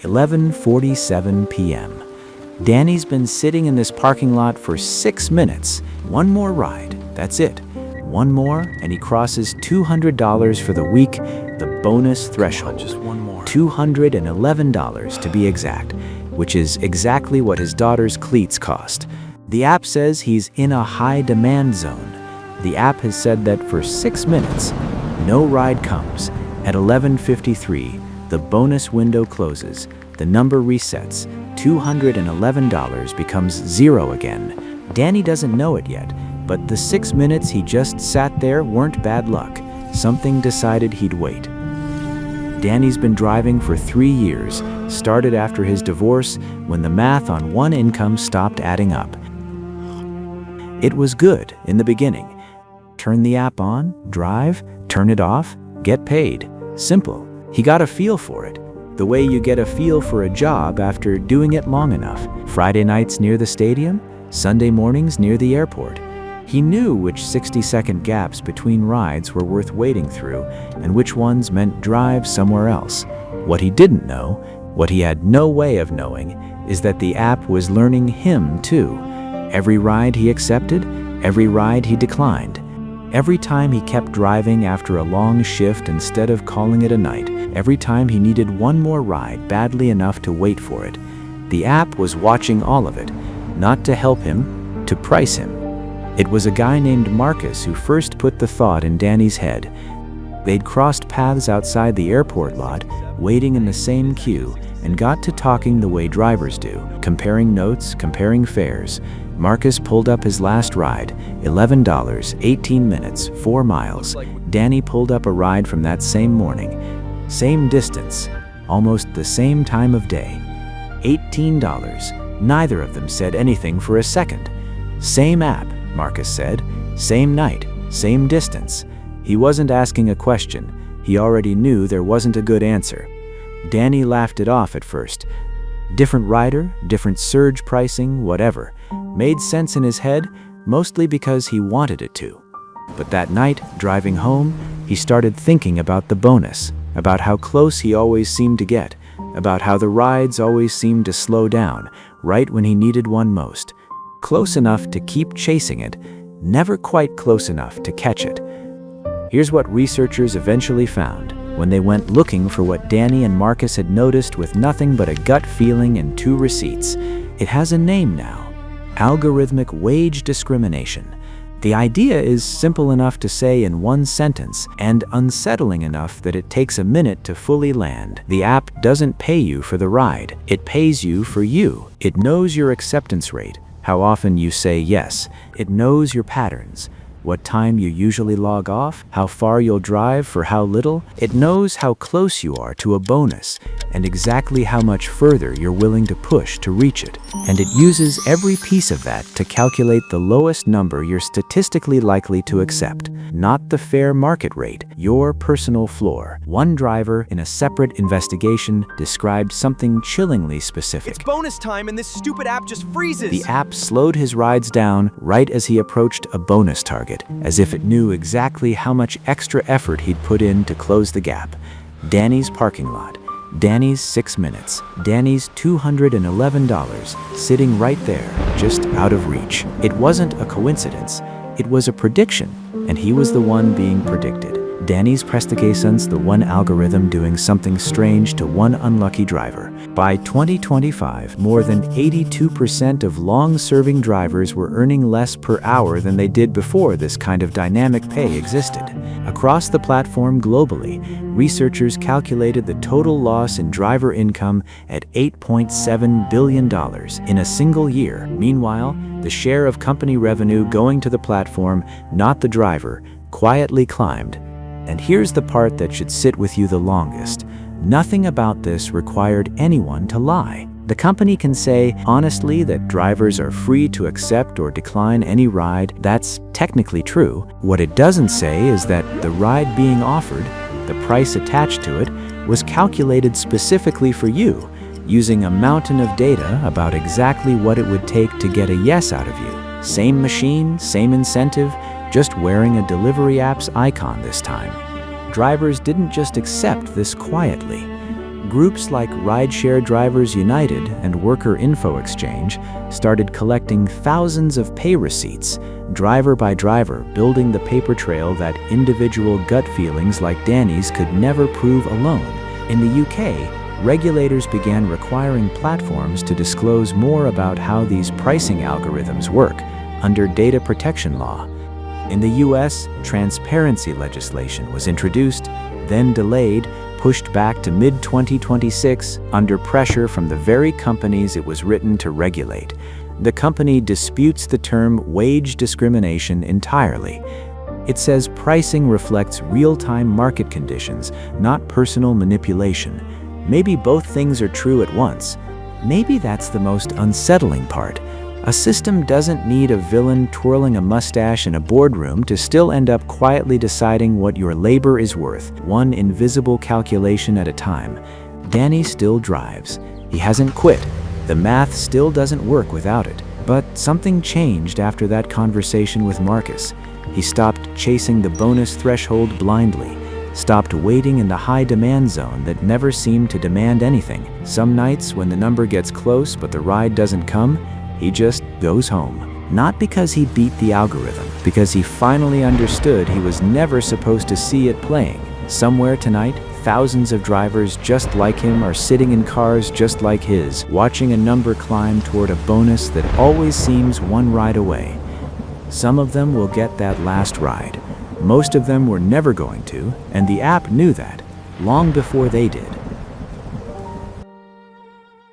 11:47 p.m. Danny's been sitting in this parking lot for 6 minutes. One more ride, that's it. One more, and he crosses $200 for the week, the bonus threshold. Just one more. $211 to be exact, which is exactly what his daughter's cleats cost. The app says he's in a high demand zone. The app has said that for 6 minutes, no ride comes. At 11:53, the bonus window closes, the number resets, $211 becomes zero again. Danny doesn't know it yet, but the 6 minutes he just sat there weren't bad luck. Something decided he'd wait. Danny's been driving for 3 years, started after his divorce when the math on one income stopped adding up. It was good in the beginning. Turn the app on, drive, turn it off, get paid. Simple. He got a feel for it, the way you get a feel for a job after doing it long enough. Friday nights near the stadium, Sunday mornings near the airport. He knew which 60-second gaps between rides were worth waiting through and which ones meant drive somewhere else. What he didn't know, what he had no way of knowing, is that the app was learning him too. Every ride he accepted, every ride he declined. Every time he kept driving after a long shift instead of calling it a night, every time he needed one more ride badly enough to wait for it, the app was watching all of it, not to help him, to price him. It was a guy named Marcus who first put the thought in Danny's head. They'd crossed paths outside the airport lot, waiting in the same queue, and got to talking the way drivers do, comparing notes, comparing fares. Marcus pulled up his last ride, $11, 18 minutes, 4 miles. Danny pulled up a ride from that same morning. Same distance, almost the same time of day. $18. Neither of them said anything for a second. Same app, Marcus said. Same night, same distance. He wasn't asking a question. He already knew there wasn't a good answer. Danny laughed it off at first. Different rider, different surge pricing, whatever. Made sense in his head, mostly because he wanted it to. But that night, driving home, he started thinking about the bonus, about how close he always seemed to get, about how the rides always seemed to slow down, right when he needed one most. Close enough to keep chasing it, never quite close enough to catch it. Here's what researchers eventually found when they went looking for what Danny and Marcus had noticed with nothing but a gut feeling and 2 receipts. It has a name now: algorithmic wage discrimination. The idea is simple enough to say in one sentence and unsettling enough that it takes a minute to fully land. The app doesn't pay you for the ride. It pays you for you. It knows your acceptance rate, how often you say yes. It knows your patterns, what time you usually log off, how far you'll drive for how little. It knows how close you are to a bonus and exactly how much further you're willing to push to reach it. And it uses every piece of that to calculate the lowest number you're statistically likely to accept, not the fair market rate, your personal floor. One driver in a separate investigation described something chillingly specific. It's bonus time and this stupid app just freezes. The app slowed his rides down right as he approached a bonus target, as if it knew exactly how much extra effort he'd put in to close the gap. Danny's parking lot. Danny's 6 minutes. Danny's $211 sitting right there, just out of reach. It wasn't a coincidence. It was a prediction, and he was the one being predicted. Danny's prestications, the one algorithm doing something strange to one unlucky driver. By 2025, more than 82% of long-serving drivers were earning less per hour than they did before this kind of dynamic pay existed. Across the platform globally, researchers calculated the total loss in driver income at $8.7 billion in a single year. Meanwhile, the share of company revenue going to the platform, not the driver, quietly climbed. And here's the part that should sit with you the longest. Nothing about this required anyone to lie. The company can say honestly that drivers are free to accept or decline any ride. That's technically true. What it doesn't say is that the ride being offered, the price attached to it, was calculated specifically for you, using a mountain of data about exactly what it would take to get a yes out of you. Same machine, same incentive, just wearing a delivery app's icon this time. Drivers didn't just accept this quietly. Groups like Rideshare Drivers United and Worker Info Exchange started collecting thousands of pay receipts, driver by driver, building the paper trail that individual gut feelings like Danny's could never prove alone. In the UK, regulators began requiring platforms to disclose more about how these pricing algorithms work under data protection law. In the US, transparency legislation was introduced, then delayed, pushed back to mid-2026 under pressure from the very companies it was written to regulate. The company disputes the term wage discrimination entirely. It says pricing reflects real-time market conditions, not personal manipulation. Maybe both things are true at once. Maybe that's the most unsettling part. A system doesn't need a villain twirling a mustache in a boardroom to still end up quietly deciding what your labor is worth, one invisible calculation at a time. Danny still drives. He hasn't quit. The math still doesn't work without it. But something changed after that conversation with Marcus. He stopped chasing the bonus threshold blindly, stopped waiting in the high demand zone that never seemed to demand anything. Some nights when the number gets close but the ride doesn't come, he just goes home. Not because he beat the algorithm, because he finally understood he was never supposed to see it playing. Somewhere tonight, thousands of drivers just like him are sitting in cars just like his, watching a number climb toward a bonus that always seems one ride away. Some of them will get that last ride. Most of them were never going to, and the app knew that, long before they did.